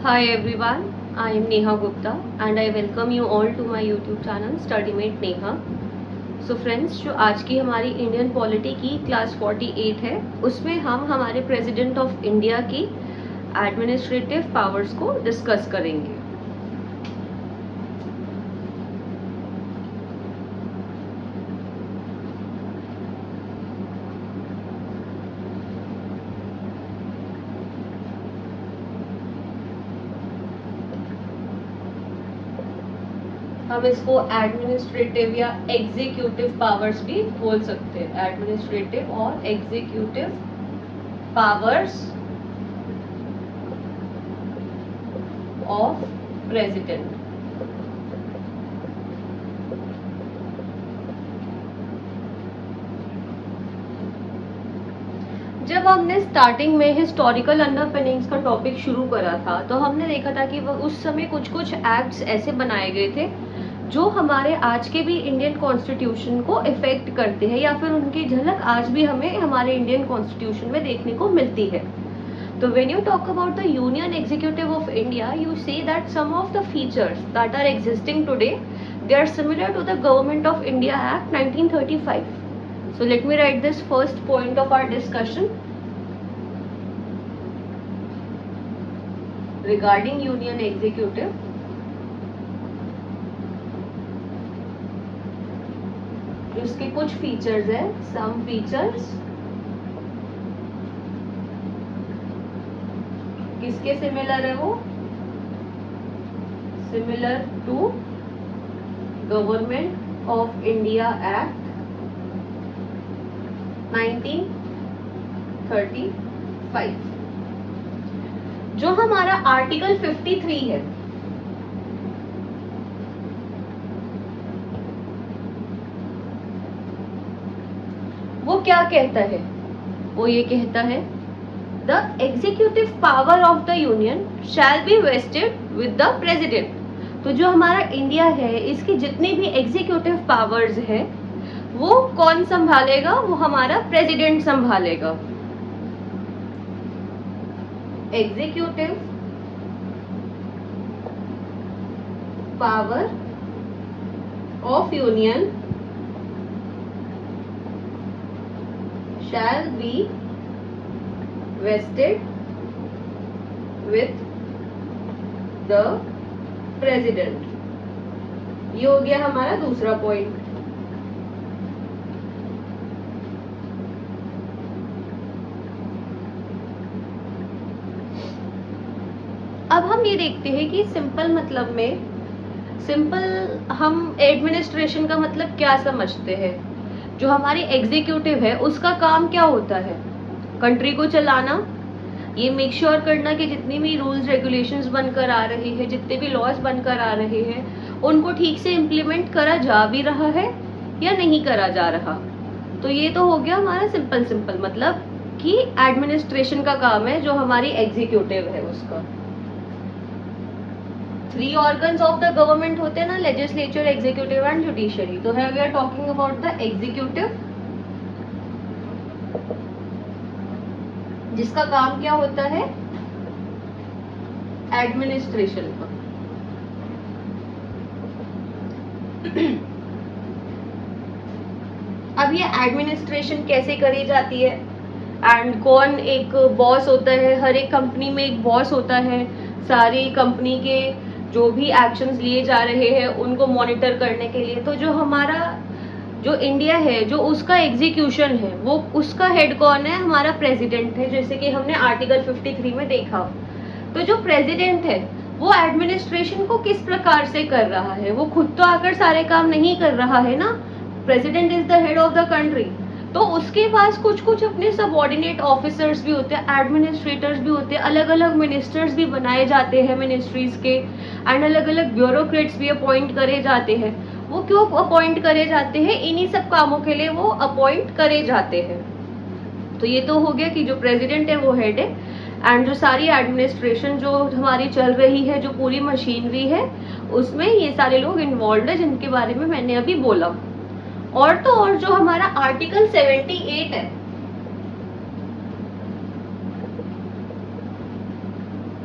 Hi everyone, I am Neha Gupta and I welcome you all to my YouTube channel StudyMate Neha. So friends, जो आज की हमारी Indian polity की class 48 है, उसमें हम हमारे प्रेसिडेंट ऑफ इंडिया की एडमिनिस्ट्रेटिव पावर्स को डिस्कस करेंगे. हम इसको एडमिनिस्ट्रेटिव या एग्जीक्यूटिव पावर्स भी बोल सकते हैं. एडमिनिस्ट्रेटिव और एग्जीक्यूटिव पावर्स ऑफ प्रेसिडेंट. जब हमने स्टार्टिंग में हिस्टोरिकल अंडरपिनिंग्स का टॉपिक शुरू करा था तो हमने देखा था कि वो उस समय कुछ कुछ एक्ट्स ऐसे बनाए गए थे जो हमारे आज के भी इंडियन कॉन्स्टिट्यूशन को इफेक्ट करते हैं या फिर उनकी झलक आज भी हमें हमारे इंडियन कॉन्स्टिट्यूशन में देखने को मिलती है. तो when you talk about the union executive of India you see that some of the features that are existing today they are similar to the government of India act 1935. So let me write this first point of our discussion regarding Union Executive. इसके कुछ features है, some features. किसके similar है वो? Similar to Government of India Act 1935. जो हमारा article 53 है वो क्या कहता है? वो ये कहता है the executive power of the union shall be wasted with the president. तो जो हमारा इंडिया है इसकी जितनी भी एग्जीक्यूटिव पावर्स है वो कौन संभालेगा? वो हमारा प्रेसिडेंट संभालेगा. Executive power of union shall be vested with the president. ये हो गया हमारा दूसरा पॉइंट. अब हम ये देखते हैं कि सिंपल मतलब में सिंपल हम एडमिनिस्ट्रेशन का मतलब क्या समझते हैं. जो हमारी एग्जीक्यूटिव है उसका काम क्या होता है? कंट्री को चलाना, ये मेक श्योर करना कि जितनी भी रूल्स रेगुलेशंस बनकर आ रही है, जितने भी लॉज बनकर आ रहे हैं उनको ठीक से इम्प्लीमेंट करा जा भी रहा है या नहीं करा जा रहा. तो ये तो हो गया हमारा सिंपल मतलब कि एडमिनिस्ट्रेशन का काम है जो हमारी एग्जीक्यूटिव है उसका. 3 organs of the government होते हैं ना, लेजिस्लेचर, एग्जीक्यूटिव एंड जुडिशरी. तो है we are talking about the executive जिसका काम क्या होता है? एडमिनिस्ट्रेशन का. अब ये एडमिनिस्ट्रेशन कैसे करी जाती है एंड कौन एक बॉस होता है? हर एक कंपनी में एक बॉस होता है. सारी कंपनी के जो भी एक्शंस लिए जा रहे हैं उनको मॉनिटर करने के लिए. तो जो हमारा जो इंडिया है जो उसका एग्जीक्यूशन है वो उसका हेड कौन है? हमारा प्रेसिडेंट है, जैसे कि हमने आर्टिकल 53 में देखा. तो जो प्रेसिडेंट है वो एडमिनिस्ट्रेशन को किस प्रकार से कर रहा है? वो खुद तो आकर सारे काम नहीं कर रहा है ना. President is the head of the country. तो उसके पास कुछ कुछ अपने सबऑर्डिनेट ऑफिसर्स भी होते हैं, एडमिनिस्ट्रेटर्स भी होते हैं, अलग अलग मिनिस्टर्स भी बनाए जाते हैं मिनिस्ट्रीज के एंड अलग अलग ब्यूरोक्रेट्स भी अपॉइंट करे जाते हैं. वो क्यों अपॉइंट करे जाते हैं? इन्हीं सब कामों के लिए वो अपॉइंट करे जाते हैं. तो ये तो हो गया कि जो प्रेसिडेंट है वो हेड है एंड जो सारी एडमिनिस्ट्रेशन जो हमारी चल रही है, जो पूरी मशीनरी है उसमें ये सारे लोग इन्वॉल्व है जिनके बारे में मैंने अभी बोला. और तो और जो हमारा आर्टिकल 78 है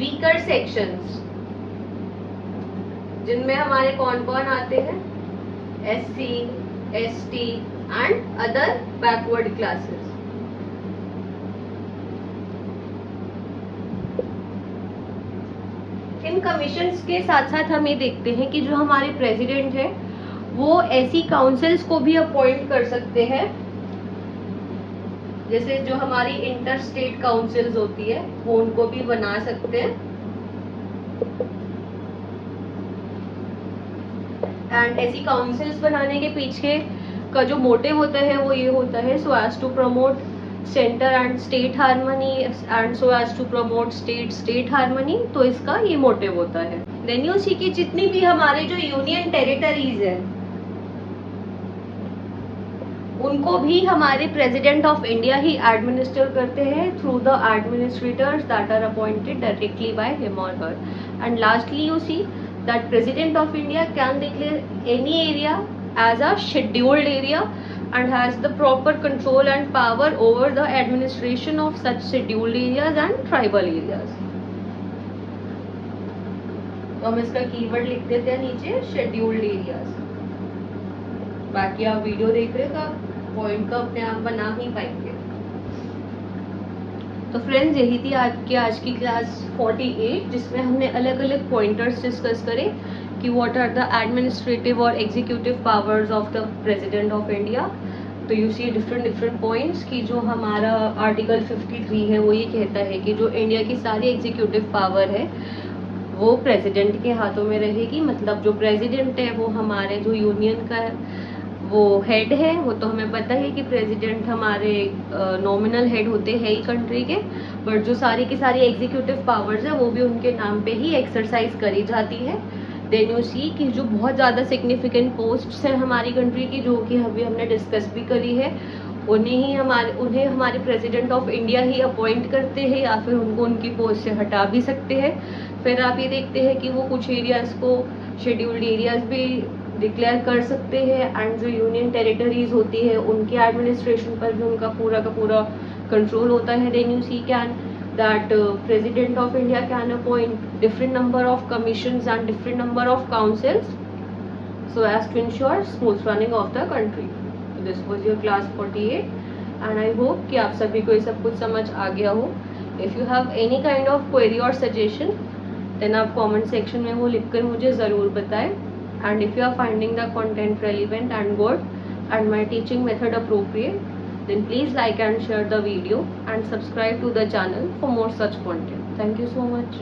वीकर सेक्शंस, जिनमें हमारे कौन कौन आते हैं, SC, ST and other backward classes. In commissions के साथ साथ हम ये देखते हैं कि जो हमारे प्रेसिडेंट है वो ऐसी काउंसिल्स को भी अपॉइंट कर सकते हैं, जैसे जो हमारी इंटर स्टेट काउंसिल्स होती है वो उनको भी बना सकते हैं। एंड ऐसी काउंसिल्स बनाने के पीछे का जो मोटिव होता है वो ये होता है, so as to promote centre and state harmony and so as to promote state harmony. तो इसका ये मोटिव होता है। देन यू सी कि जितनी भी हमारे जो यूनियन टेरिटरीज है उनको भी हमारे प्रेसिडेंट ऑफ इंडिया ही एडमिनिस्टर करते हैं through the administrators that are appointed directly by him or her. And lastly you see that president of India can declare any area as a scheduled area and has the proper control and power over the administration of such scheduled areas and tribal areas। तो हम इसका keyword लिख देते हैं नीचे, scheduled areas. बाकी आप video देख रहे हो तो पॉइंट का अपने आप बना ही पाएंगे। तो फ्रेंड्स यही थी आपकी आज की क्लास 48, जिसमें हमने अलग अलग पॉइंटर्स डिस्कस करे कि व्हाट आर द एडमिनिस्ट्रेटिव और executive powers of the president of India. तो यू सी डिफरेंट पॉइंट्स कि जो हमारा आर्टिकल 53 है वो ये कहता है कि जो इंडिया की सारी एग्जीक्यूटिव पावर है वो प्रेसिडेंट के हाथों में रहेगी। मतलब जो प्रेसिडेंट है वो हमारे जो यूनियन का वो हेड है, वो तो हमें पता है कि प्रेसिडेंट हमारे नॉमिनल हेड होते हैं ही कंट्री के, बट जो सारी की सारी एग्जीक्यूटिव पावर्स है वो भी उनके नाम पे ही एक्सरसाइज करी जाती है। देन यू सी कि जो बहुत ज़्यादा सिग्निफिकेंट पोस्ट्स हैं हमारी कंट्री की, जो कि अभी हमने डिस्कस भी करी है, उन्हें हमारे प्रेसिडेंट ऑफ इंडिया ही अपॉइंट करते हैं या फिर उनको उनकी पोस्ट से हटा भी सकते हैं। फिर आप ये देखते हैं कि वो कुछ एरियाज़ को शेड्यूल्ड एरियाज भी डिक्लेयर कर सकते हैं एंड जो यूनियन टेरिटरीज होती है उनके एडमिनिस्ट्रेशन पर भी उनका पूरा का पूरा कंट्रोल होता है। Then you see can that President of India can appoint different number of commissions and different number of councils so as to ensure smooth running of the country। So this was your class 48 and I hope कि आप सभी को ये सब कुछ समझ आ गया हो। If you have any kind of query or suggestion then आप comment section में वो लिखकर मुझे ज़रूर बताएं। And if you are finding the content relevant and good and my teaching method appropriate, then please like and share the video and subscribe to the channel for more such content. Thank you so much.